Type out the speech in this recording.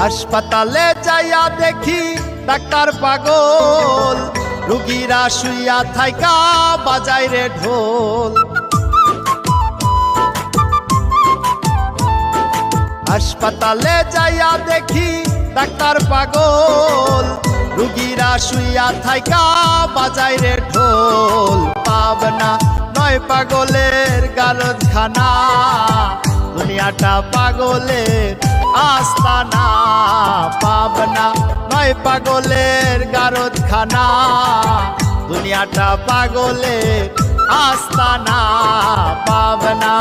হাসপাতালে যাইয়া দেখি ডাক্তার পাগল, রুগীরা শুইয়া থাইকা বাজায় রে ঢোল। হাসপাতালে যাইয়া দেখি ডাক্তার পাগল, রুগীরা শুইয়া থাইকা বাজায় রে ঢোল। পাবনা নয় পাগলের গারদখানা, দুনিয়াটা পাগলের আস্তানা। পাবনা নয় পাগলের গারদখানা, দুনিয়াটা পাগলের আস্তানা। পাবনা।